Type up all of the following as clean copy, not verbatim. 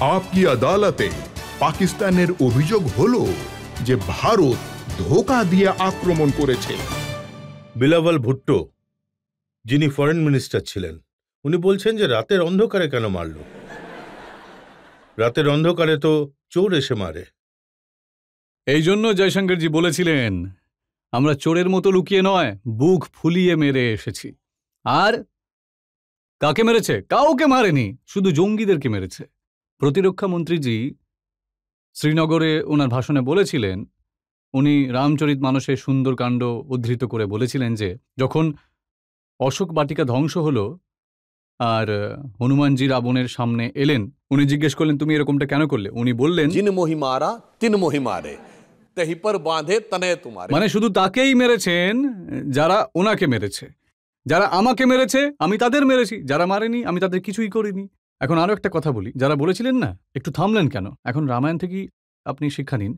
আপকি আদালতে পাকিস্তানের অভিযোগ হলো যে ভারত ধোঁকা দিয়ে আক্রমণ করেছে। বিলাওয়াল ভুট্টো, যিনি ফরেন মিনিস্টার ছিলেন, উনি বলছেন যে রাতের অন্ধকারে কেন মারল? রাতের অন্ধকারে তো চোর এসে মারে। এই জন্য জয়শঙ্করজি বলেছিলেন, আমরা চোরের মতো লুকিয়ে নয়, বুক ফুলিয়ে মেরে এসেছি। আর কাকে মেরেছে? কাউকে মারেনি, শুধু জঙ্গিদেরকে মেরেছে। প্রতিরক্ষা মন্ত্রীজি শ্রীনগরে ওনার ভাষণে বলেছিলেন, উনি রামচরিত মানসের সুন্দর কাণ্ড উদ্ধৃত করে বলেছিলেন যে যখন অশোক বাটিকা ধ্বংস হলো আর হনুমানজি রাবণের সামনে এলেন, উনি জিজ্ঞেস করলেন তুমি এরকমটা কেন করলে? উনি বললেন, জিন মোহি মারা তিন মোহি মারে, তেহি পর বাঁধে তনে তোমারে। মানে শুধু তাকেই মেরেছেন যারা ওনাকে মেরেছে। যারা আমাকে মেরেছে আমি তাদের মেরেছি, যারা মারেনি আমি তাদের কিছুই করিনি। এখন আরো একটা কথা বলি, যারা বলেছিলেন না একটু থামলেন কেন, এখন রামায়ণ থেকেই আপনি শিক্ষা নিন।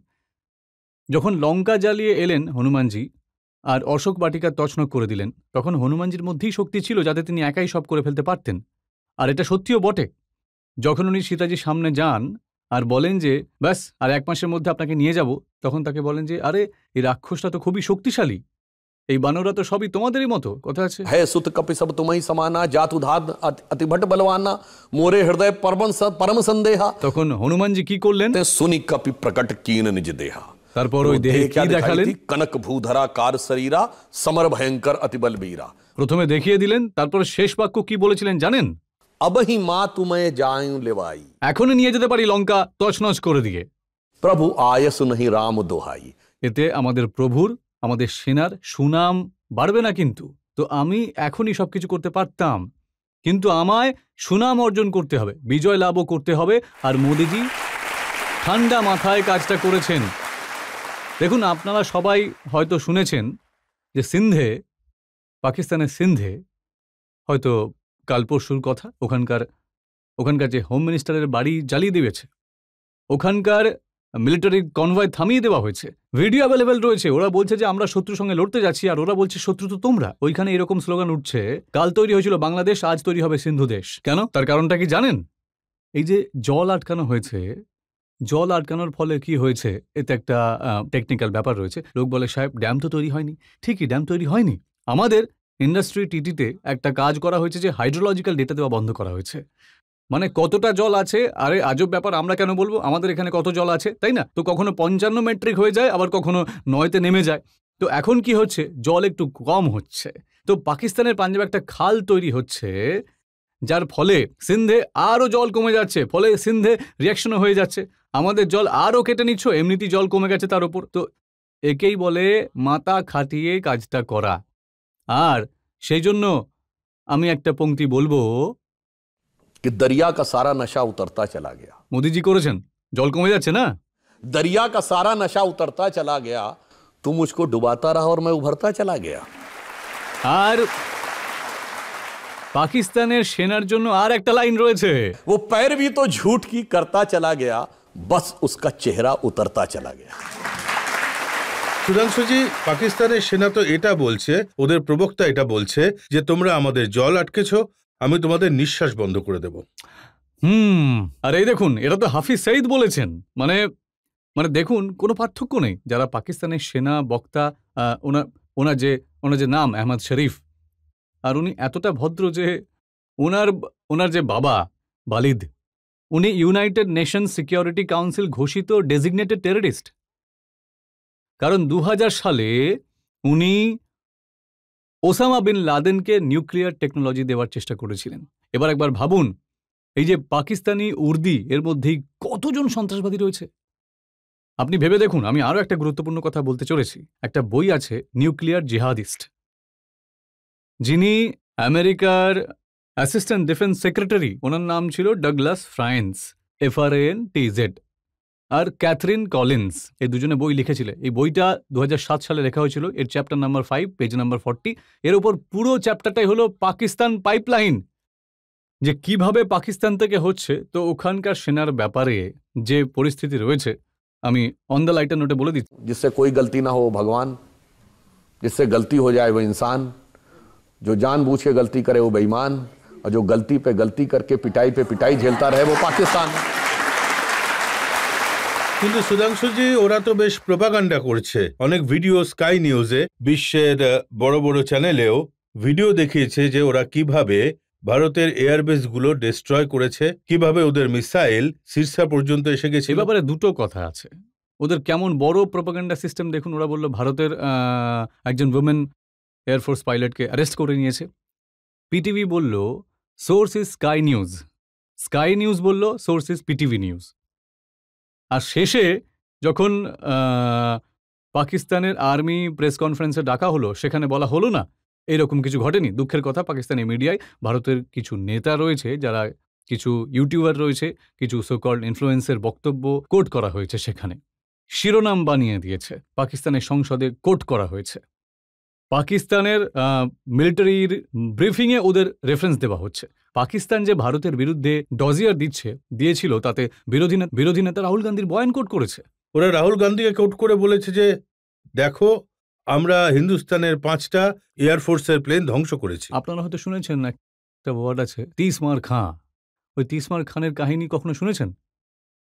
যখন লঙ্কা জ্বালিয়ে এলেন হনুমানজি আর অশোক বাটিকা তছনছ করে দিলেন, তখন হনুমানজির মধ্যেই শক্তি ছিল যাতে তিনি একাই সব করে ফেলতে পারতেন। আর এটা সত্যিও বটে। যখন উনি সীতাজির সামনে যান আর বলেন যে ব্যাস আর 1 মাসের মধ্যে আপনাকে নিয়ে যাব, তখন তাকে বলেন যে আরে এই রাক্ষসটা তো খুবই শক্তিশালী, এই বানররা তো সবই তোমাদেরই মতো, কথা আছে হে সুত কপি সব তুমই সমানা, জাত উধাদ অতি ভট বলওয়ানা, মোরে হৃদয় পরম সন্দেহা। তখন হনুমানজি কি করলেন? সুনি কপি প্রকট কিন নিজ দেহা। তারপর ওই দেহে কি দেখালেন? কনক ভূধরা কার শরীরা, সমর ভয়ঙ্কর অতি বলবীরা। প্রথমে দেখিয়ে দিলেন, তারপর শেষ বাক্য কি বলেছিলেন জানেন? अबही माँ तुम्हें जायूं लेवाई, এখনই নিয়ে যেতে পারি লঙ্কা তছনছ করে দিয়ে। प्रभु आयस नहीं राम दोहाई। এতে আমাদের প্রভুর, আমাদের সেনার সুনাম বাড়বে না কিন্তু। তো আমি এখনই সবকিছু করতে পারতাম, কিন্তু আমায় সুনাম অর্জন করতে হবে, বিজয় লাভও করতে হবে। আর মোদিজি ঠান্ডা মাথায় কাজটা করেছেন। দেখুন, আপনারা সবাই হয়তো শুনেছেন যে সিন্ধে, পাকিস্তানের সিন্ধে, হয়তো কাল পরশুর কথা, ওখানকার যে হোম মিনিস্টারের বাড়ি জ্বালিয়ে দিয়েছে, ওখানকার মিলিটারি কনভয় থামিয়ে দেওয়া হয়েছে। ভিডিও অ্যাভেলেবেল রয়েছে। ওরা বলছে যে আমরা শত্রুর সঙ্গে লড়তে যাচ্ছি, আর ওরা বলছে শত্রু তো তোমরা। ওইখানে এরকম স্লোগান উঠছে, কাল তৈরি হয়েছিল বাংলাদেশ, আজ তৈরি হবে সিন্ধু দেশ। কেন? তার কারণটা কি জানেন? এই যে জল আটকানো হয়েছে, জল আটকানোর ফলে কি হয়েছে, এতে একটা টেকনিক্যাল ব্যাপার রয়েছে। লোক বলে সাহেব ড্যাম তো তৈরি হয়নি। ঠিকই, ড্যাম তৈরি হয়নি। আমাদের ইন্ডাস্ট্রি টিটিতে একটা কাজ করা হয়েছে যে হাইড্রোলজিক্যাল ডেটা দেওয়া বন্ধ করা হয়েছে। মানে কতটা জল আছে, আরে আজব ব্যাপার, আমরা কেন বলবো আমাদের এখানে কত জল আছে, তাই না? তো কখনো 55 মেট্রিক হয়ে যায়, আবার কখনো 9তে নেমে যায়। তো এখন কি হচ্ছে, জল একটু কম হচ্ছে। তো পাকিস্তানের পাঞ্জাবে একটা খাল তৈরি হচ্ছে, যার ফলে সিন্ধে আরও জল কমে যাচ্ছে, ফলে সিন্ধে রিয়াকশনও হয়ে যাচ্ছে। আমাদের জল আরও কেটে নিচ্ছ, এমনিতেই জল কমে গেছে তার উপর। তো একেই বলে মাথা খাটিয়ে কাজটা করা। আর সেই জন্য আমি একটা পংক্তি বলবো कि दरिया का सारा नशा उतरता चला गया। মোদিজি করেছেন, জল কমে যাচ্ছে না, दरिया का सारा नशा उतरता चला गया, तुम मुझको डुबाता रहा और मैं उभरता चला गया। আর পাকিস্তানের সেনার জন্য আর একটা লাইন রয়েছে, वो पैर भी तो झूठ की करता चला गया, बस उसका चेहरा उतरता चला गया। সুধাংশুজি, পাকিস্তানের সেনা তো এটা বলছে, ওদের প্রবক্তা এটা বলছে যে তোমরা আমাদের জল আটকেছো, আমি তোমাদের নিঃশ্বাস বন্ধ করে দেব। আর এই দেখুন, এটা তো হাফিজ সঈদ বলেছেন। মানে দেখুন, কোনো পার্থক্য নেই। যারা পাকিস্তানের সেনা বক্তা, ওনার যে নাম আহমদ শরীফ, আর উনি এতটা ভদ্র যে ওনার যে বাবা বালিদ, উনি ইউনাইটেড নেশনস সিকিউরিটি কাউন্সিল ঘোষিত ডেজিগনেটেড টেররিস্ট। কারণ 2000 সালে উনি ওসামা বিন লাদেনকে নিউক্লিয়ার টেকনোলজি দেওয়ার চেষ্টা করেছিলেন। এবার একবার ভাবুন, এই যে পাকিস্তানি উর্দি, এর মধ্যেই কতজন সন্ত্রাসবাদী রয়েছে আপনি ভেবে দেখুন। আমি আরও একটা গুরুত্বপূর্ণ কথা বলতে চলেছি। একটা বই আছে, নিউক্লিয়ার জিহাদিস্ট, যিনি আমেরিকার অ্যাসিস্ট্যান্ট ডিফেন্স সেক্রেটারি, ওনার নাম ছিল ডাগলাস ফ্রায়েন্স, FRANTZ, আর ক্যাথরিন কলিন্স, এই দুজনে বই লিখেছিলেন। এই বইটা 2007 সালে লেখা হয়েছিল। এর চ্যাপ্টার নাম্বার 5, পেজ নাম্বার 40। এর উপর পুরো চ্যাপ্টারটাই হলো পাকিস্তান পাইপলাইন, যে কিভাবে পাকিস্তান থেকে হচ্ছে। তো ওখানকার সেনার ব্যাপারে যে পরিস্থিতি রয়েছে, আমি অন দ্য লাইটার নোটে বলে দিচ্ছি। जिससे कोई गलती ना हो भगवान, जिससे गलती हो जाए वो इंसान, जो जानबूझ के गलती करे वो बेईमान, और जो गलती पे गलती करके पिटाई पे पिटाई झेलता रहे वो पाकिस्तान है। কিন্তু সুধাংশুজি, ওরা তো বেশ প্রোপাগান্ডা করছে। অনেক ভিডিও স্কাই নিউজে, বিশ্বের বড় বড় চ্যানেলেও ভিডিও দেখিয়েছে যে ওরা কিভাবে ভারতের এয়ারবেস গুলো ডিস্ট্রয় করেছে, কিভাবে ওদের মিসাইল শীর্ষা পর্যন্ত এসে গেছে। এ ব্যাপারে দুটো কথা আছে। ওদের কেমন বড় প্রোপাগান্ডা সিস্টেম দেখুন। ওরা বলল ভারতের একজন উইমেন এয়ারফোর্স পাইলটকে অ্যারেস্ট করে নিয়েছে। পিটিভি বলল source is sky news, sky news বলল সোর্স ইজ পিটিভি নিউজ। আর শেষে যখন পাকিস্তানের আর্মি প্রেস কনফারেন্সে ডাকা হলো, সেখানে বলা হলো না এরকম কিছু ঘটেনি। দুঃখের কথা, পাকিস্তানি মিডিয়ায় ভারতের কিছু নেতা রয়েছে, যারা কিছু ইউটিউবার রয়েছে, কিছু সোকল্ড ইনফ্লুয়েন্সের বক্তব্য কোট করা হয়েছে, সেখানে শিরোনাম বানিয়ে দিয়েছে, পাকিস্তানের সংসদে কোট করা হয়েছে। পাকিস্তানের মিলিটারির ব্রিফিংয়ে ওদের রেফারেন্স দেওয়া হচ্ছে। পাকিস্তান যে ভারতের বিরুদ্ধে ডজিয়ার দিয়েছিল, তাতে বিরোধী নেতা রাহুল গান্ধীর বয়ান কোট করেছে। ওরা রাহুল গান্ধীকে কোট করে বলেছে যে দেখো, আমরা হিন্দুস্তানের 5টা এয়ারফোর্সের প্লেন ধ্বংস করেছি। আপনারা হয়তো শুনেছেন, একটা ওয়ার্ড আছে তিসমার খাঁ। ওই তিসমার খানের কাহিনী কখনো শুনেছেন?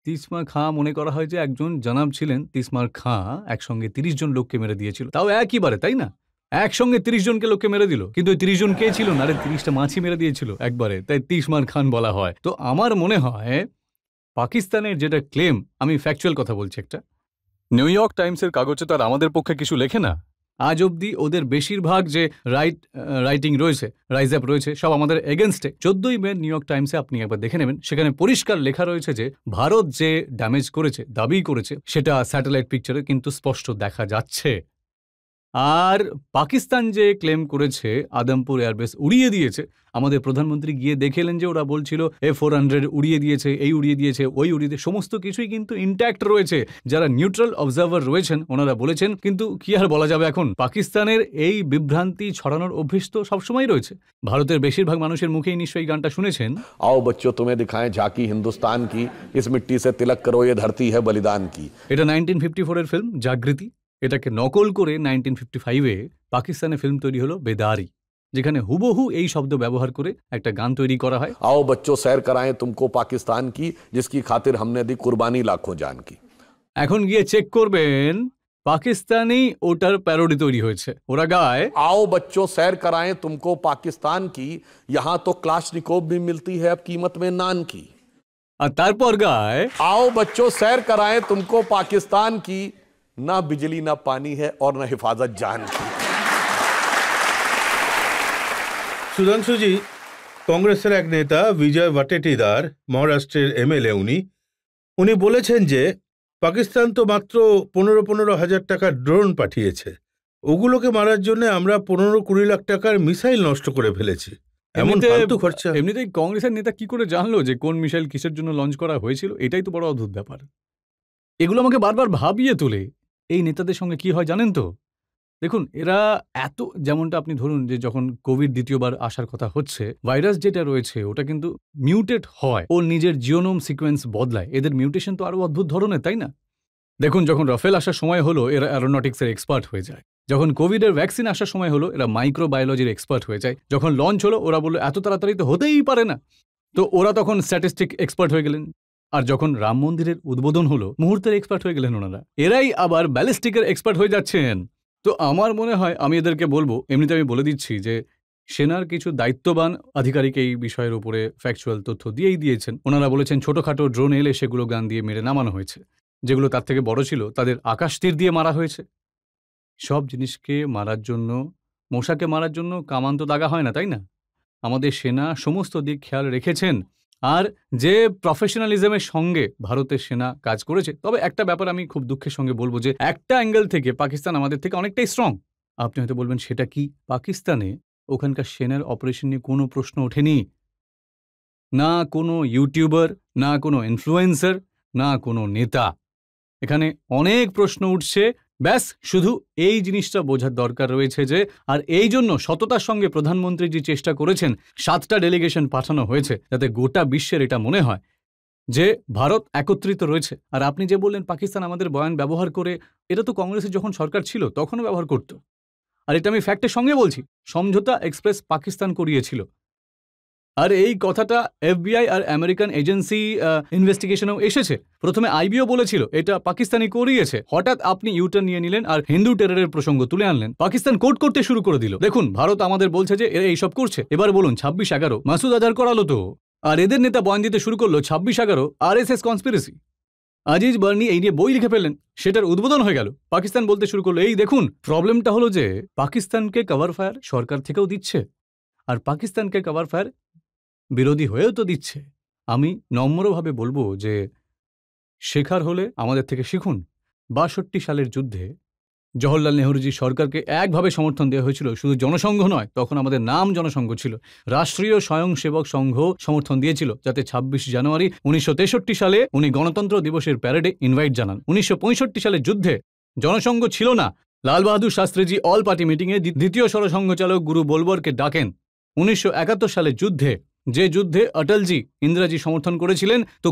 তিসমার খাঁ মনে করা হয় যে একজন জনাব ছিলেন, তিসমার খাঁ একসঙ্গে 30 জন লোককে মেরে দিয়েছিল। তাও একইবারে, তাই না? একসঙ্গে 30 জনকে লোককে মেরে দিল, কিন্তু ওই 30 জন কে ছিল না, আরে 30টা মাছি মেরে দিয়েছিল একবারে, তাই তিসমার খান বলা হয়। তো আমার মনে হয় পাকিস্তানের যেটা ক্লেম, আমি ফ্যাকচুয়াল কথা বলছি, একটা নিউ ইয়র্ক টাইমসের কাগজে তো আর আমাদের পক্ষে কিছু লেখে না। আজ অবধি ওদের বেশিরভাগ যে রাইটিং রয়েছে, রাইজ আপ রয়েছে, সব আমাদের এগেনস্টে। 14ই মে নিউ ইয়র্ক টাইমসে আপনি একবার দেখে নেবেন, সেখানে পরিষ্কার লেখা রয়েছে যে ভারত যে ড্যামেজ করেছে, দাবি করেছে, সেটা স্যাটেলাইট পিকচারে কিন্তু স্পষ্ট দেখা যাচ্ছে। আর পাকিস্তান যে ক্লেম করেছে আদমপুর এয়ারবেস উড়িয়ে দিয়েছে, আমাদের প্রধানমন্ত্রী গিয়ে দেখেলেন যে ওরা বলছিল A400 উড়িয়ে দিয়েছে, এই উড়িয়ে দিয়েছে, ওই উড়িয়ে দিয়ে, সমস্ত কিছুই কিন্তু ইনট্যাক্ট রয়েছে। যারা নিউট্রাল অবজারভার রয়েছেন ওনারা বলেছেন। কিন্তু কি আর বলা যাবে, এখন পাকিস্তানের এই বিভ্রান্তি ছড়ানোর অভ্যেস তো সবসময় রয়েছে। ভারতের বেশিরভাগ মানুষের মুখেই নিশ্চয়ই গানটা শুনেছেন, आओ बच्चों तुम्हें दिखाएं झांकी हिंदुस्तान की, इस मिट्टी से तिलक करो ये धरती है बलिदान की। এটা 1954-এর ফিল্ম জাগৃতি। এটাকে নকল করে 1955-এ পাকিস্তানে ফিল্ম তৈরি হলো বেদারি, যেখানে হুবহু এই শব্দ ব্যবহার করে একটা গান তৈরি করা হয়। आओ बच्चों सैर कराएं तुमको पाकिस्तान की, जिसकी खातिर हमने दी कुर्बानी लाखों जान की। এখন গিয়ে চেক করবেন পাকিস্তানি ওটার প্যারোডি তৈরি হয়েছে। ওরা গায় आओ बच्चों सैर कराएं तुमको पाकिस्तान की, यहां तो क्लाशनिकोव भी मिलती है अब कीमत में नान की। আর তারপর গায় आओ बच्चों सैर कराएं तुमको पाकिस्तान की, ना बिजली ना पानी है और ना हिफाजत जान की। সুধাংশুজি, কংগ্রেসের এক নেতা বিজয় ওয়াটেটিদার, মহারাষ্ট্রের MLA, উনি বলেছেন যে পাকিস্তান তো মাত্র 15 হাজার টাকার ড্রোন পাঠিয়েছে, ওগুলোকে মারার জন্য আমরা 15-20 লাখ টাকার মিসাইল নষ্ট করে ফেলেছি। এমন ফালতু খরচা। এমনিতেই কংগ্রেসের নেতা কি করে জানলো যে কোন মিসাইল কিসের জন্য লঞ্চ করা হয়েছিল? এটাই তো বড় অদ্ভুত ব্যাপার। এগুলো আমাকে বারবার ভাবিয়ে তোলে। এই নেতাদের সঙ্গে কি হয় জানেন তো? দেখুন, এরা এত, যেমনটা আপনি ধরুন যে যখন কোভিড দ্বিতীয়বার আসার কথা হচ্ছে, ভাইরাস যেটা রয়েছে ওটা কিন্তু মিউটেট হয়, ও নিজের জিওনোম সিকোয়েন্স বদলায়। এদের মিউটেশন তো আরো অদ্ভুত ধরনের, তাই না? দেখুন, যখন রাফেল আসার সময় হলো এরা অ্যারোনটিক্সের এক্সপার্ট হয়ে যায়। যখন কোভিডের ভ্যাকসিন আসার সময় হলো এরা মাইক্রোবায়োলজির এক্সপার্ট হয়ে যায়। যখন লঞ্চ হলো ওরা বললো এত তাড়াতাড়ি তো হতেই পারে না, তো ওরা তখন স্ট্যাটিস্টিক এক্সপার্ট হয়ে গেলেন। আর যখন রাম মন্দিরের উদ্বোধন হলো মুহূর্তের এক্সপার্ট হয়ে গেলেন ওনারা। এরাই আবার ব্যালিস্টিকের এক্সপার্ট হয়ে যাচ্ছেন। তো আমার মনে হয় আমি এদেরকে বলবো, এমনিতে আমি বলে দিচ্ছি যে সেনার কিছু দায়িত্ববান আধিকারিক এই বিষয়ের উপরে ফ্যাকচুয়াল তথ্য দিয়েছেন। ওনারা বলেছেন ছোটখাটো ড্রোন এলে সেগুলো গান দিয়ে মেরে নামানো হয়েছে, যেগুলো তার থেকে বড় ছিল তাদের আকাশ তীর দিয়ে মারা হয়েছে। সব জিনিসকে মারার জন্য, মশাকে মারার জন্য কামান তো দাগা হয় না, তাই না? আমাদের সেনা সমস্ত দিক খেয়াল রেখেছেন। আর যে প্রফেশনালিজমের সঙ্গে ভারতের সেনা কাজ করেছে, তবে একটা ব্যাপার আমি খুব দুঃখের সঙ্গে বলবো যে একটা অ্যাঙ্গেল থেকে পাকিস্তান আমাদের থেকে অনেকটাই স্ট্রং। আপনি হয়তো বলবেন সেটা কি? পাকিস্তানে ওখানকার সেনার অপারেশন নিয়ে কোনো প্রশ্ন ওঠেনি। না কোনো ইউটিউবার, না কোনো ইনফ্লুয়েন্সার, না কোনো নেতা। এখানে অনেক প্রশ্ন উঠছে, ব্যাস শুধু এই জিনিসটা বোঝার দরকার রয়েছে যে, আর এই জন্য সততার সঙ্গে প্রধানমন্ত্রী যে চেষ্টা করেছেন, 7টা ডেলিগেশন পাঠানো হয়েছে, যাতে গোটা বিশ্বের এটা মনে হয় যে ভারত একত্রিত রয়েছে। আর আপনি যে বললেন পাকিস্তান আমাদের বয়ান ব্যবহার করে, এটা তো কংগ্রেসের যখন সরকার ছিল তখনও ব্যবহার করত। আর এটা আমি ফ্যাক্টের সঙ্গে বলছি, সমঝোতা এক্সপ্রেস পাকিস্তান করিয়েছিল। আর এই কথাটা FBI আর আমেরিকান এজেন্সি ইনভেস্টিগেশনেও এসেছে। প্রথমে আইবিও বলেছিল এটা পাকিস্তানি করিয়েছে, হঠাৎ আপনি ইউটার্ন নিয়ে নিলেন আর হিন্দু টেররের প্রসঙ্গ তুলে আনলেন, পাকিস্তান কোর্ট করতে শুরু করে দিল। দেখুন, ভারত আমাদের বলছে যে এরা এইসব করছে, এবার বলুন 26/11 মাসুদ আজহার করালো তো, আর এদের নেতা বয়ান দিতে শুরু করলো 26/11 RSS কনস্পিরেসি। আজিজ বার্নি এই নিয়ে বই লিখে ফেললেন, সেটার উদ্বোধন হয়ে গেল। পাকিস্তান বলতে শুরু করলো এই দেখুন। প্রবলেমটা হলো যে পাকিস্তানকে কভার ফায়ার সরকার থেকেও দিচ্ছে, আর পাকিস্তানকে কভার ফায়ার বিরোধী হয়েও তো দিচ্ছে। আমি নম্রভাবে বলবো যে শেখার হলে আমাদের থেকে শিখুন। ৬২ সালের যুদ্ধে জওহরলাল নেহরুজি সরকারকে একভাবে সমর্থন দেওয়া হয়েছিল, শুধু জনসংঘ নয়, তখন আমাদের নাম জনসংঘ ছিল, রাষ্ট্রীয় স্বয়ংসেবক সংঘ সমর্থন দিয়েছিল, যাতে ২৬ জানুয়ারি ১৯৬৩ সালে উনি গণতন্ত্র দিবসের প্যারেডে ইনভাইট জানান। ১৯৬৫ সালের যুদ্ধে জনসংঘ ছিল না, লাল বাহাদুর শাস্ত্রীজি অল পার্টি মিটিংয়ে দ্বিতীয় সরসংঘচালক গুরু বোলবরকে ডাকেন। ১৯৭১ সালের যুদ্ধে, যে যুদ্ধে অটলজি ইন্দিরাজি সমর্থন করেছিলেন, তো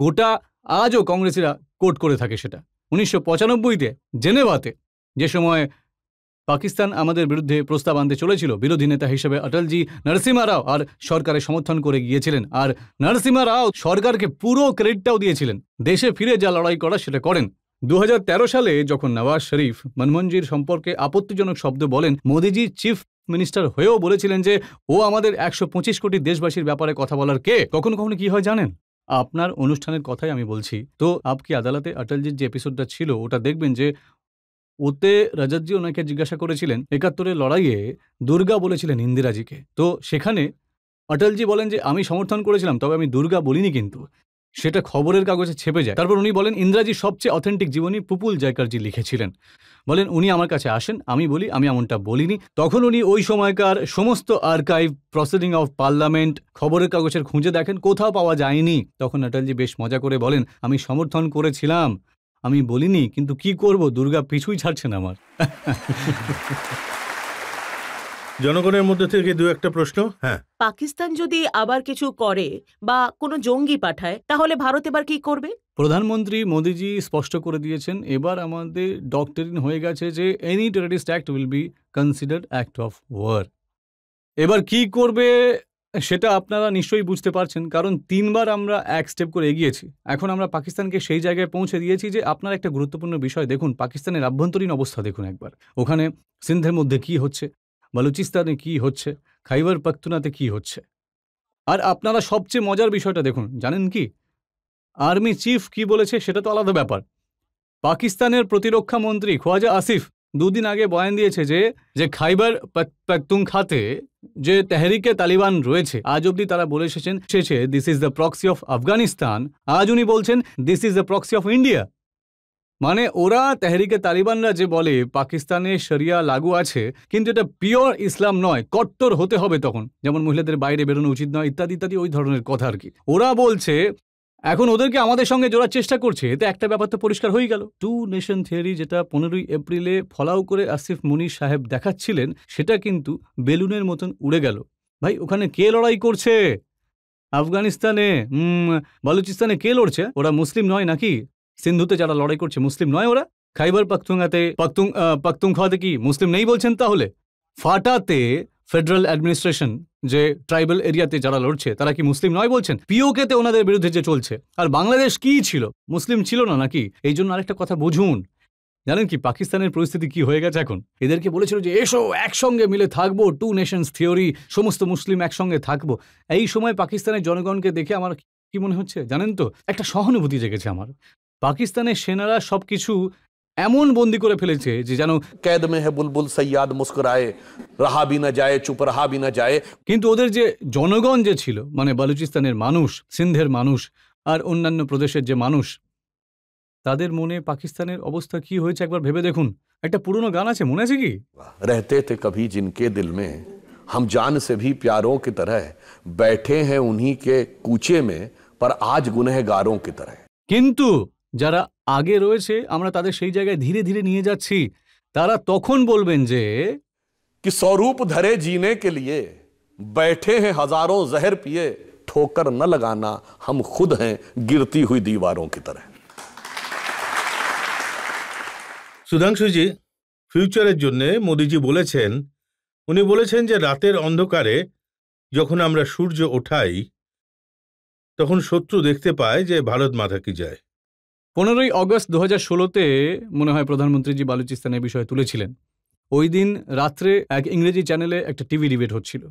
গোটা আজও কংগ্রেসিরা কোট করে থাকে সেটা। ১৯৯৫-তে জেনেভাতে, যে সময় পাকিস্তান আমাদের বিরুদ্ধে প্রস্তাব আনতে চলেছিল, বিরোধী নেতা হিসেবে অটলজি নরসিমহা রাও আর সরকারের সমর্থন করে গিয়েছিলেন, আর নরসিমহা রাও সরকারকে পুরো ক্রেডিটটাও দিয়েছিলেন, দেশে ফিরে যা লড়াই করা সেটা করেন। ২০১৩ সালে যখন নওয়াজ শরীফ মনমোহনজির সম্পর্কে আপত্তিজনক শব্দ বলেন, মোদিজি চিফ মিনিস্টার হয়েও বলেছিলেন যে ও আমাদের ১২৫ কোটি দেশবাসীর ব্যাপারে কথা বলার কে। কখনো কখনো কি হয় জানেন, আপনার অনুষ্ঠানের কথাই আমি বলছি, তো আপকি আদালতে অটলজির যে এপিসোডটা ছিল ওটা দেখবেন যে ওতে রজতজি ওনাকে জিজ্ঞাসা করেছিলেন ৭১-এর লড়াইয়ে দুর্গা বলেছিলেন ইন্দিরাজিকে, তো সেখানে অটলজি বলেন যে আমি সমর্থন করেছিলাম, তবে আমি দুর্গা বলিনি, কিন্তু সেটা খবরের কাগজে ছেপে যায়। তারপর উনি বলেন ইন্দিরাজি সবচেয়ে অথেন্টিক জীবনী পুপুল জয়কারজি লিখেছিলেন, বলেন উনি আমার কাছে আসেন, আমি বলি আমি এমনটা বলিনি। তখন উনি ওই সময়কার সমস্ত আর্কাইভ, প্রসিডিং অফ পার্লামেন্ট, খবরের কাগজের খুঁজে দেখেন, কোথাও পাওয়া যায়নি। তখন অটলজি বেশ মজা করে বলেন আমি সমর্থন করেছিলাম, আমি বলিনি, কিন্তু কি করব, দুর্গা পিছুই ছাড়ছে না আমার। জনগণের মধ্যে থেকে দু একটা প্রশ্ন। হ্যাঁ, পাকিস্তান যদি আবার কিছু করে বা কোনো জঙ্গি পাঠায়, তাহলে ভারত এবার কি করবে? প্রধানমন্ত্রী মোদিজি স্পষ্ট করে দিয়েছেন, এবার আমাদের ডক্টরিন হয়ে গেছে যে any terrorist act will be considered act of war. এবার কি করবে সেটা আপনারা নিশ্চয়ই বুঝতে পারছেন, কারণ ৩বার আমরা এক স্টেপ করে এগিয়েছি। এখন আমরা পাকিস্তানকে সেই জায়গায় পৌঁছে দিয়েছি যে আপনার একটা গুরুত্বপূর্ণ বিষয় দেখুন, পাকিস্তানের আভ্যন্তরীণ অবস্থা দেখুন একবার। ওখানে সিন্ধের মধ্যে কি হচ্ছে, বালুচিস্তানে কি হচ্ছে, খাইবার পাখতুনাতে কি হচ্ছে। আর আপনারা সবচেয়ে মজার বিষয়টা দেখুন, জানেন কি, আর্মি চিফ কি বলেছে সেটা তো আলাদা ব্যাপার। পাকিস্তানের প্রতিরক্ষা মন্ত্রী খোয়াজা আসিফ ২ দিন আগে বয়ান দিয়েছে যে খাইবার পাখতুনখাতে যে তেহরিকে তালিবান রয়েছে, আজ অব্দি তারা বলে এসেছেন this is the proxy of Afghanistan, আজ উনি বলছেন this is the proxy of India. মানে ওরা তেহরিকে তালিবানরা যে বলে পাকিস্তানে শরিয়া লাগু আছে, কিন্তু এটা পিওর ইসলাম নয়, কট্টর হতে হবে তখন, যেমন মহিলাদের বাইরে বেরোনো উচিত নয় ইত্যাদি ইত্যাদি, ওই ধরনের কথা আর কি। ওরা বলছে এখন ওদেরকে আমাদের সঙ্গে জোড়ার চেষ্টা করছে, এতে একটা ব্যাপার তো পরিষ্কার হয়ে গেল, টু নেশন থিওরি যেটা ১৫ই এপ্রিলে ফলাও করে আসিফ মুনির সাহেব দেখাচ্ছিলেন, সেটা কিন্তু বেলুনের মতন উড়ে গেল। ভাই ওখানে কে লড়াই করছে? আফগানিস্তানে, বালুচিস্তানে কে লড়ছে? ওরা মুসলিম নয় নাকি? সিন্ধুতে যারা লড়াই করছে মুসলিম নয় ওরা? খাইবার পাখতুনখোয়াতে কি মুসলিম নেই বলছেন তাহলে? ফাটাতে ফেডারেল অ্যাডমিনিস্ট্রেশন যে ট্রাইবাল এরিয়াতে যারা লড়ছে তারা কি মুসলিম নয় বলছেন? পিওকেতে ওনাদের বিরুদ্ধে যে চলছে, আর বাংলাদেশ কি ছিল, মুসলিম ছিল না নাকি? এই জন্য আরেকটা কথা বুঝুন, জানেন কি পাকিস্তানের পরিস্থিতি কি হয়ে গেছে এখন? এদেরকে বলেছিল যে এসো একসঙ্গে মিলে থাকবো, টু নেশনস থিওরি, সমস্ত মুসলিম একসঙ্গে থাকবো। এই সময় পাকিস্তানের জনগণকে দেখে আমার কি মনে হচ্ছে জানেন তো? একটা সহানুভূতি জেগেছে আমার। পাকিস্তানের সেনারা সবকিছু এমন বন্দি করে ফেলেছে যে যেন कैद में है बुलबुल सैयाद मुस्कुराए रहा भी न जाए चुप रहा भी न जाए। কিন্তু ওদের যে জনগণ যে ছিল, মানে বালুচিস্তানের মানুষ, সিন্ধের মানুষ আর অন্যান্য প্রদেশের যে মানুষ, তাদের মনে পাকিস্তানের অবস্থা কি হয়েছে একবার ভেবে দেখুন। একটা পুরনো গান আছে, মনে আছে কি? रहते थे कभी जिनके दिल में हम जान से भी प्यारों की तरह बैठे हैं उन्हीं के कूचे में पर आज गुनहगारों की तरह। কিন্তু যারা আগে রয়েছে আমরা তাদের সেই জায়গায় ধীরে ধীরে নিয়ে যাচ্ছি, তারা তখন বলবেন যে कि स्वरूप धरे जीने के लिए बैठे हैं हजारों जहर पिए ठोकर न लगाना हम खुद हैं गिरती हुई दीवारों की तरह। সুধাংশুজি, ফিউচারের জন্য মোদিজি বলেছেন, উনি বলেছেন যে রাতের অন্ধকারে যখন আমরা সূর্য ওঠাই তখন শত্রু দেখতে পায় যে ভারত মাথা কি যায়। 15ই অগস্ট 2016-তে মনে হয় প্রধানমন্ত্রীজি বালুচিস্তানের বিষয়ে তুলেছিলেন। ওই দিন রাত্রে এক ইংরেজি চ্যানেলে একটা টিভি ডিবেট হচ্ছিল।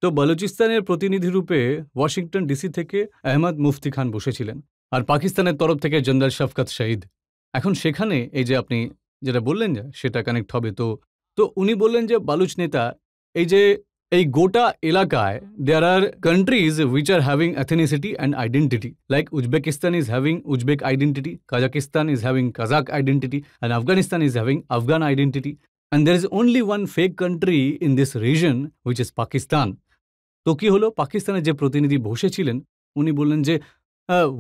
তো বালুচিস্তানের প্রতিনিধি রূপে ওয়াশিংটন ডিসি থেকে আহমদ মুফতি খান বসেছিলেন, আর পাকিস্তানের তরফ থেকে জেনারেল শফকত শহীদ। এখন সেখানে এই যে আপনি যেটা বললেন যে সেটা কানেক্ট হবে, তো উনি বললেন যে বালুচ নেতা এই যে এই গোটা এলাকায় there are countries which are having ethnicity and identity, like Uzbekistan is having Uzbek identity, Kazakhstan is having Kazakh identity, and Afghanistan is having Afghan identity, and there is only one fake country in this region which is Pakistan. তো কি হলো, পাকিস্তানের যে প্রতিনিধি বসেছিলেন উনি বললেন যে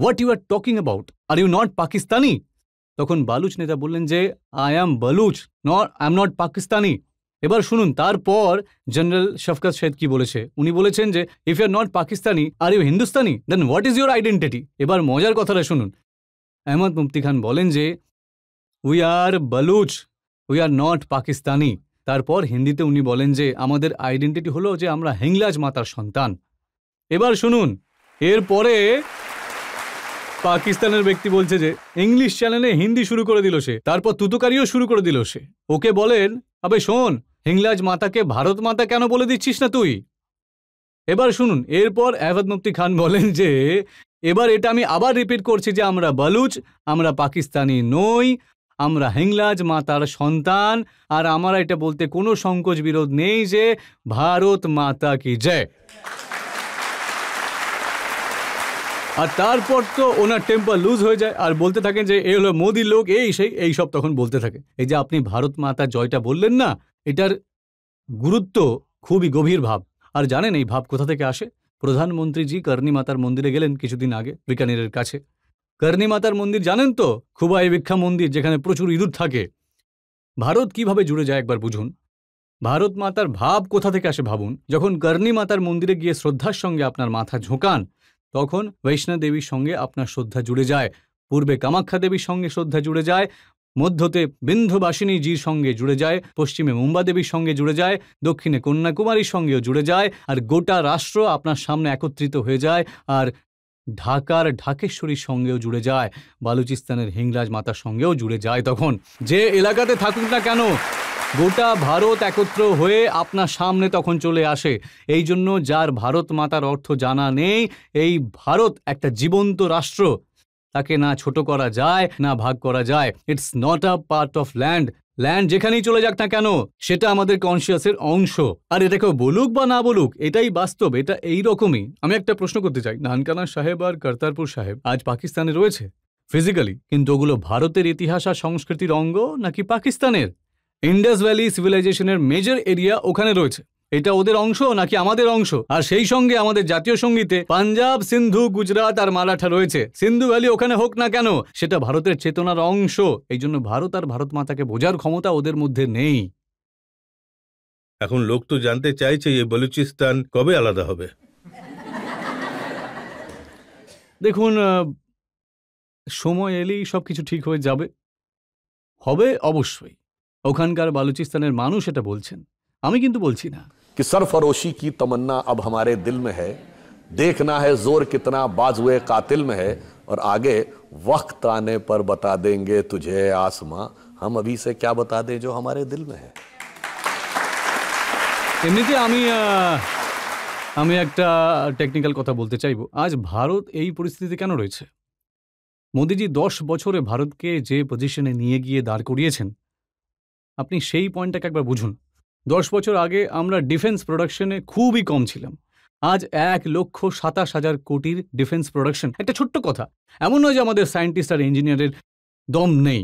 what you are talking about, are you not Pakistani? তখন বালুচ নেতা বললেন যে I am Baluch, I am not Pakistani. এবার শুনুন তারপর জেনারেল শফকত শহীদ কি বলেছে। উনি বলেছেন যে if you are not Pakistani are you Hindustani then what is your identity. এবার মজার কথাটা শুনুন, আহমদ মুফতি খান বলেন যে we are Baluch, we are not Pakistani. তারপর হিন্দিতে উনি বলেন যে আমাদের আইডেন্টিটি হলো যে আমরা হিংলাজ মাতার সন্তান। এবার শুনুন, এরপরে পাকিস্তানের ব্যক্তি বলছে যে ইংলিশ চ্যানেলে হিন্দি শুরু করে দিল সে, তারপর তুতুকারিও শুরু করে দিল সে। ওকে বলেন আবে শোন, হিংলাজ মাতাকে ভারত মাতা কেন বলে দিচ্ছিস না তুই? এবার শুনুন, এরপর আহমদ মুফতি খান বলেন যে এবার এটা আমি আবার রিপিট করছি যে আমরা বালুচ, আমরা পাকিস্তানি নই, আমরা হিংলাজ মাতার সন্তান, আর আমার এটা বলতে কোনো সংকোচ বিরোধ নেই যে ভারত মাতা কি জয়। আর তারপর তো ওনার টেম্পার লুজ হয়ে যায় আর বলতে থাকেন যে এই হলো মোদির লোক, এই সব তখন বলতে থাকে। এই যে আপনি ভারত মাতা জয়টা বললেন না, এটার গুরুত্ব খুবই গভীর ভাব। আর জানেন এই ভাব কোথা থেকে আসে? প্রধানমন্ত্রীজি কর্ণী মাতার মন্দিরে গেলেন কিছুদিন আগে বিকানিরের কাছে। কর্ণী মাতার মন্দির জানেন তো, খুবাই বিখ্যা মন্দির, যেখানে প্রচুর ইঁদুর থাকে। ভারত কিভাবে জুড়ে যায় একবার বুঝুন। ভারত মাতার ভাব কোথা থেকে আসে ভাবুন। যখন কর্ণী মাতার মন্দিরে গিয়ে শ্রদ্ধার সঙ্গে আপনার মাথা ঝোঁকান, তখন বৈষ্ণব দেবীর সঙ্গে আপনার শ্রদ্ধা জুড়ে যায়, পূর্বে কামাখ্যা দেবীর সঙ্গে শ্রদ্ধা জুড়ে যায়, মধ্যতে বিন্ধ্যবাসিনীজির সঙ্গে জুড়ে যায়, পশ্চিমে মুম্বা দেবীর সঙ্গে জুড়ে যায়, দক্ষিণে কন্যাকুমারীর সঙ্গেও জুড়ে যায়, আর গোটা রাষ্ট্র আপনার সামনে একত্রিত হয়ে যায়, আর ঢাকার ঢাকেশ্বরীর সঙ্গেও জুড়ে যায়, বালুচিস্তানের হিংলাজ মাতার সঙ্গেও জুড়ে যায়। তখন যে এলাকাতে থাকুক না কেন গোটা ভারত একত্র হয়ে আপনার সামনে তখন চলে আসে। এই জন্য যার ভারত মাতার অর্থ জানা নেই, এই ভারত একটা জীবন্ত রাষ্ট্র, তাকে না ছোট করা যায় না ভাগ করা যায়। It's not a part of land. Land যেখানেই চলে যাক না কেন সেটা আমাদের কনসিয়াসের অংশ। আর এটাকে বলুক বা না বলুক, এটাই বাস্তব, এটা এই রকমই। আমি একটা প্রশ্ন করতে চাই, নানকানা সাহেব আর কর্তারপুর সাহেব আজ পাকিস্তানে রয়েছে ফিজিক্যালি, কিন্তু ওগুলো ভারতের ইতিহাস আর সংস্কৃতির অঙ্গ নাকি পাকিস্তানের? ইন্ডাস ভ্যালি সিভিলাইজেশনের মেজর এরিয়া ওখানে রয়েছে, এটা ওদের অংশ নাকি আমাদের অংশ? আর সেই সঙ্গে আমাদের জাতীয় সঙ্গীতে পাঞ্জাব, সিন্ধু, গুজরাট আর মারাঠা রয়েছে। সিন্ধু ভ্যালি ওখানে হোক না কেন, সেটা ভারতের চেতনার অংশ। এই জন্য ভারত আর ভারত মাতাকে বোঝার ক্ষমতা ওদের মধ্যে নেই। এখন লোক তো জানতে চাইছে এই বলুচিস্তান কবে আলাদা হবে। দেখুন, সময় এলেই সবকিছু ঠিক হয়ে যাবে, হবে অবশ্যই। ওখানকার বালুচিস্তানের মানুষ এটা বলছেন, আমি কিন্তু বলছি না। कि सरफरोशी की तमन्ना अब हमारे दिल में है, देखना है जोर कितना बाजुए कातिल में है, और आगे वक्त आने पर बता देंगे तुझे आसमां, हम अभी से क्या बता दें जो हमारे दिल में है। এমনিতে আমি একটা টেকনিক্যাল কথা বলতে চাইবো। আজ ভারত এই পরিস্থিতিতে কেন রয়েছে? মোদিজি 10 বছরে ভারতকে যে পজিশনে নিয়ে গিয়ে দাঁড় করিয়েছেন, আপনি সেই পয়েন্টটাকে একবার বুঝুন। 10 বছর আগে আমরা ডিফেন্স প্রোডাকশনে খুবই কম ছিলাম। আজ 1,27,000 কোটির ডিফেন্স প্রোডাকশন। একটা ছোট্ট কথা, এমন নয় যে আমাদের সায়েন্টিস্ট আর ইঞ্জিনিয়ারের দম নেই।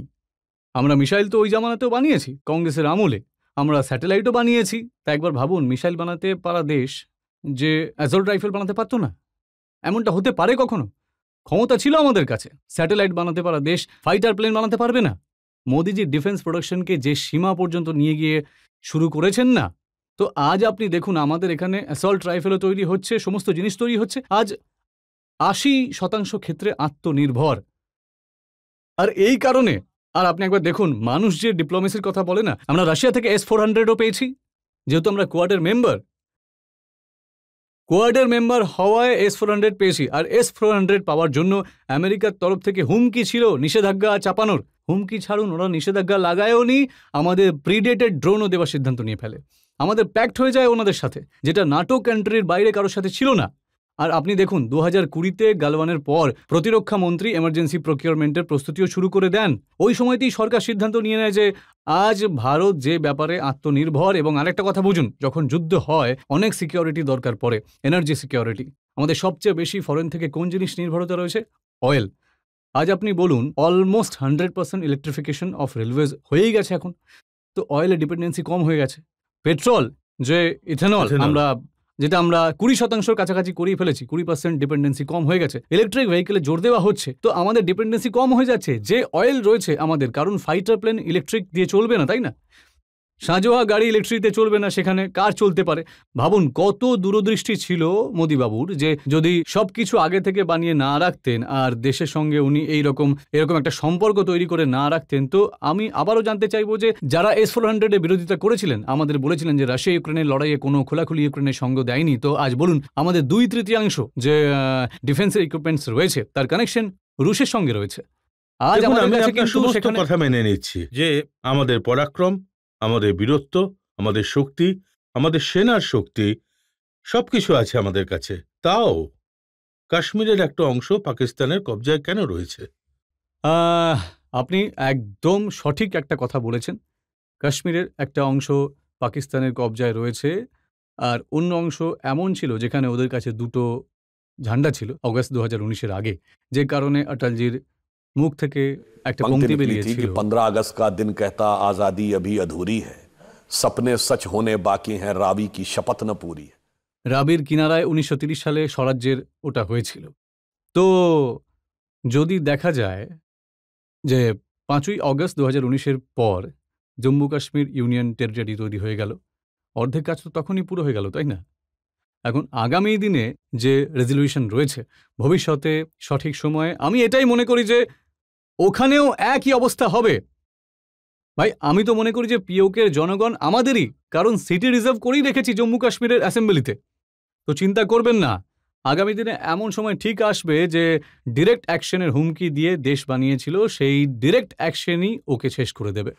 আমরা মিসাইল তো ওই জামানাতেও বানিয়েছি, কংগ্রেসের আমলে। আমরা স্যাটেলাইটও বানিয়েছি। তা একবার ভাবুন, মিসাইল বানাতে পারা দেশ যে অ্যাসল্ট রাইফেল বানাতে পারতো না, এমনটা হতে পারে কখনো? ক্ষমতা ছিল আমাদের কাছে। স্যাটেলাইট বানাতে পারা দেশ ফাইটার প্লেন বানাতে পারবে না? মোদিজি ডিফেন্স প্রোডাকশনকে যে সীমা পর্যন্ত নিয়ে গিয়ে শুরু করেছেন না, তো আজ আপনি দেখুন আমাদের এখানে অ্যাসল্ট রাইফেলও তৈরি হচ্ছে, সমস্ত জিনিস তৈরি হচ্ছে। আজ 80% ক্ষেত্রে আত্মনির্ভর। আর এই কারণে, আর আপনি একবার দেখুন মানুষ যে ডিপ্লোমেসির কথা বলে না, আমরা রাশিয়া থেকে S-400ও পেয়েছি, যেহেতু আমরা কোয়াডের মেম্বার। কোয়াডের মেম্বার হওয়ায় S-400 পেয়েছি, আর S-400 পাওয়ার জন্য আমেরিকার তরফ থেকে হুমকি ছিল নিষেধাজ্ঞা চাপানোর। হুমকি ছাড়ুন, ওরা নিষেধাজ্ঞা লাগায়ও নি, আমাদের প্রিডেটেড ড্রোনও দেওয়ার সিদ্ধান্ত নিয়ে ফেলে। আমাদের প্যাক্ট হয়ে যায় ওনাদের সাথে, যেটা নাটো কান্ট্রির বাইরে কারোর সাথে ছিল না। আর আপনি দেখুন 2020-তে গালওয়ানের পর প্রতিরক্ষা মন্ত্রী এমার্জেন্সি প্রকিউরমেন্টের প্রস্তুতিও শুরু করে দেন। ওই সময়তেই সরকার সিদ্ধান্ত নিয়ে নেয় যে আজ ভারত যে ব্যাপারে আত্মনির্ভর, এবং আরেকটা কথা বুঝুন, যখন যুদ্ধ হয় অনেক সিকিউরিটি দরকার পড়ে, এনার্জি সিকিউরিটি। আমাদের সবচেয়ে বেশি ফরেন থেকে কোন জিনিস নির্ভরতা রয়েছে? অয়েল। আজ আপনি বলুন অলমোস্ট 100% ইলেকট্রিফিকেশন অফ রেলওয়েজ হয়েই গেছে এখন, তো অয়েলের ডিপেন্ডেন্সি কম হয়ে গেছে। পেট্রোল, যে ইথেনল, যেটা আমরা 20% কাছাকাছি করিয়ে ফেলেছি, 20% ডিপেন্ডেন্সি কম হয়ে গেছে। ইলেকট্রিক ভেহিকেলে জোর দেওয়া হচ্ছে, তো আমাদের ডিপেন্ডেন্সি কম হয়ে যাচ্ছে। যে অয়েল রয়েছে আমাদের, কারণ ফাইটার প্লেন ইলেকট্রিক দিয়ে চলবে না, তাই না? সাঁজোয়া গাড়ি ইলেকট্রিকতে চলবে না, সেখানে কার চলতে পারে? ভাবুন কত দূরদৃষ্টি ছিল মোদিবাবুর, যে যদি সবকিছু আগে থেকে বানিয়ে না রাখতেন আর দেশের সঙ্গে উনি এরকম একটা সম্পর্ক তৈরি করে না রাখতেন। তো আমি আবারও জানতে চাইবো যে যারা S-400 এর বিরোধিতা করেছিলেন, আমাদের বলেছিলেন যে রাশিয়া ইউক্রেনের লড়াইয়ে কোনো খোলাখুলি ইউক্রেনের সঙ্গ দেয়নি, তো আজ বলুন আমাদের 2/3 যে ডিফেন্সের ইকুইপমেন্টস রয়েছে তার কানেকশন রুশের সঙ্গে রয়েছে। আজ আমাদের কাছে কিন্তু সমস্ত কথা মেনে নিচ্ছি যে আমাদের পরাক্রম, আমাদের বীরত্ব, আমাদের শক্তি, আমাদের সেনার শক্তি সবকিছু আছে আমাদের কাছে, তাও কাশ্মীরের একটা অংশ পাকিস্তানের কবজায় কেন রয়েছে? আপনি একদম সঠিক একটা কথা বলেছেন। কাশ্মীরের একটা অংশ পাকিস্তানের কবজায় রয়েছে, আর অন্য অংশ এমন ছিল যেখানে ওদের কাছে দুটো ঝান্ডা ছিল অগস্ট 2019-এর আগে, যে কারণে অটলজির মুখ থেকে একটা পংক্তি বেরিয়েছিল, 15 अगस्त का दिन कहता आजादी अभी अधूरी है, सपने सच होने बाकी हैं, रावी की शपथ न पूरी है। রাবির কিনারায় 1930 সালে স্বরাজ্যের ওটা হয়েছিল। তো যদি দেখা যায় যে 5ই অগস্ট 2019-এর পর জম্মু কাশ্মীর ইউনিয়ন টেরিটরি তৈরি হয়ে গেল, অর্ধেক কাজ তো তখনই পুরো হয়ে গেল, তাই না? এখন আগামী দিনে যে রেজলিউশন রয়েছে, ভবিষ্যতে সঠিক সময়ে আমি এটাই মনে করি যে ওখানেও একই অবস্থা হবে। ভাই আমি তো মনে করি যে পিওকের জনগণ আমাদেরই, কারণ সিটি রিজার্ভ করেই রেখেছি জম্মু কাশ্মীরের অ্যাসেম্বলিতে। তো চিন্তা করবেন না, আগামী দিনে এমন সময় ঠিক আসবে যে ডিরেক্ট অ্যাকশনের হুমকি দিয়ে দেশ বানিয়েছিল, সেই ডিরেক্ট অ্যাকশনই ওকে শেষ করে দেবে।